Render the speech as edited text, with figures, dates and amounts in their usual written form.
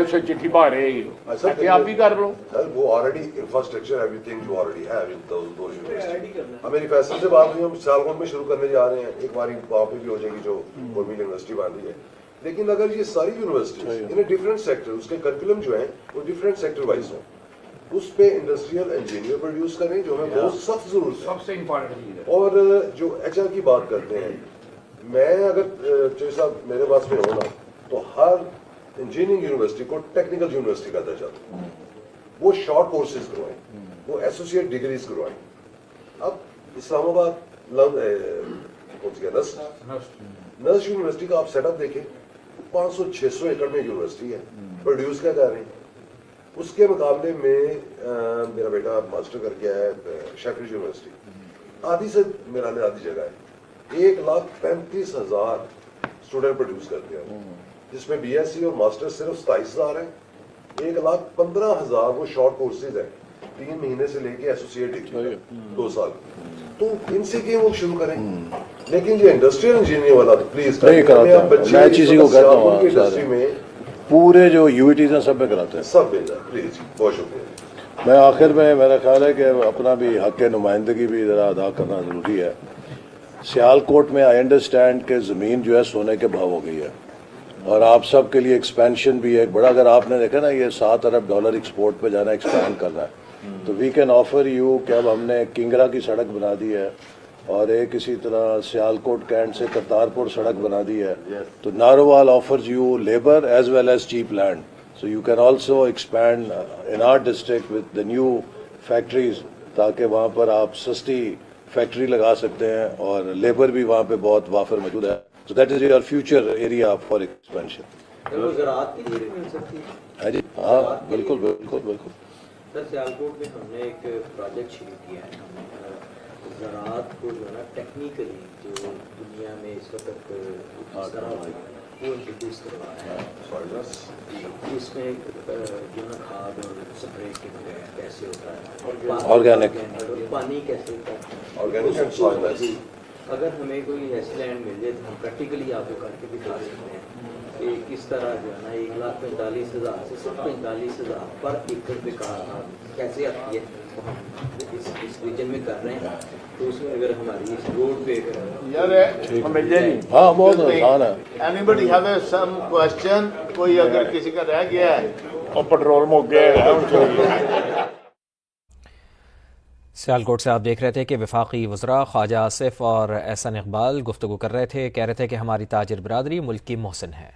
سے چٹھی پا رہے ہیں کہ آپ بھی کر لو. وہ آلریڈی انفراسٹرکچر ایوری تھنگ جو آلریڈی ہے ہماری فیصل سے بات ہوئی, ہم سیالکوٹ میں شروع کرنے جا رہے ہیں, ایک باری وہاں پہ بھی ہو جائے گی جو گورنمنٹ یونیورسٹی بن رہی ہے. لیکن اگر یہ ساری یونیورسٹیز ان ڈفرینٹ سیکٹر, اس کے کریکولم جو ہیں وہ ڈفرینٹ سیکٹر وائز ہوں, اس پہ انڈسٹریل انجینئر پروڈیوس کریں جو ہمیں بہت سخت ضرورت ہے, سب سے امپورٹنٹ چیز ہے. اور جو ایچ آر کی بات کرتے ہیں, میں اگر چوہے صاحب میرے پاس میں ہونا تو ہر انجینئرنگ یونیورسٹی کو ٹیکنیکل یونیورسٹی کا درجہ دوں, وہ شارٹ کورسز کروائیں, وہ ایسوسیٹ ڈگریز کروائیں. اب اسلام آباد کون سی نرس یونیورسٹی کا آپ سیٹ اپ دیکھیں, 500-600 ایکڑ میں یونیورسٹی ہے, پروڈیوس کیا کر رہے ہیں. اس کے مقابلے میں میرا بیٹا ماسٹر کر کے آیا شیفریڈ یونیورسٹی, آدھی سے میرا آدھی جگہ ہے, 1,35,000 اسٹوڈنٹ پروڈیوس کرتے ہیں, جس میں بی ایس سی اور ماسٹر صرف 27,000 ہیں. 1,15,000 وہ شارٹ کورسز ہیں, 3 مہینے سے لے کے ایسوسیٹ ڈگری 2 سال. تو ان سے کیوں وہ شروع کریں. لیکن یہ انڈسٹریل انجینئرنگ والا پلیز نہیں کراتا, میں چیزیں کو کہتا ہوں انڈسٹری میں پورے جو یو ٹیز ہیں سب میں کراتے ہیں, سب مل جائے پلیز. بہت شکریہ. میں آخر میں میرا خیال ہے کہ اپنا بھی حق نمائندگی بھی ذرا ادا کرنا ضروری ہے. سیالکوٹ میں آئی انڈرسٹینڈ کہ زمین جو ہے سونے کے بھاؤ ہو گئی ہے, اور آپ سب کے لیے ایکسپینشن بھی ہے ایک بڑا. اگر آپ نے دیکھا نا یہ $7 ارب ایکسپورٹ پہ جانا, ایکسپینڈ کرنا ہے, تو وی کین آفر یو کہ اب ہم نے کنگرا کی سڑک بنا دی ہے, اور ایک اسی طرح سیالکوٹ کینٹ سے کرتارپور سڑک بنا دی ہے. تو Narowal offers you labour as well as cheap land, so you can also expand in our district with the new factories, تاکہ وہاں پر آپ سستی فیکٹری لگا سکتے ہیں, اور لیبر بھی وہاں پہ بہت وافر موجود ہے. So that is your future area for expansion. زراعت کے لیے بھی مل سکتی ہے. ہاں جی, ہاں بالکل بالکل بالکل. سر سیالکوٹ میں ہم نے ایک پروجیکٹ شروع کیا ہے, زراعت کو جو ہے نا ٹیکنیکلی جو دنیا میں اس وقت اس طرح وہ انٹروڈیوس کروا ہے. اس میں جو نا کھاد اور اسپرے کیسے ہوتا ہے, آرگینک پانی کیسے ہوتا ہے, آرگینک. اگر ہمیں کوئی ایسی لینڈ مل جائے تو ہم پریکٹیکلی آپ کو کر کے بھی دکھا سکتے ہیں کہ کس طرح جو ہے نا 1,45,000 سے صرف 45,000 پر ایکڑ پہ کیسے آتی ہے, اس ریجن میں کر رہے ہیں. تو اس میں اگر ہماری اس روڈ پہ ہاں بہت آسان ہے. اینیبڈی ہیو سم کوسچن, کوئی اگر کسی کا رہ گیا ہے اور پیٹرول مک گیا ہے. سیالکوٹ سے آپ دیکھ رہے تھے کہ وفاقی وزراء خواجہ آصف اور احسن اقبال گفتگو کر رہے تھے, کہہ رہے تھے کہ ہماری تاجر برادری ملک کی محسن ہے.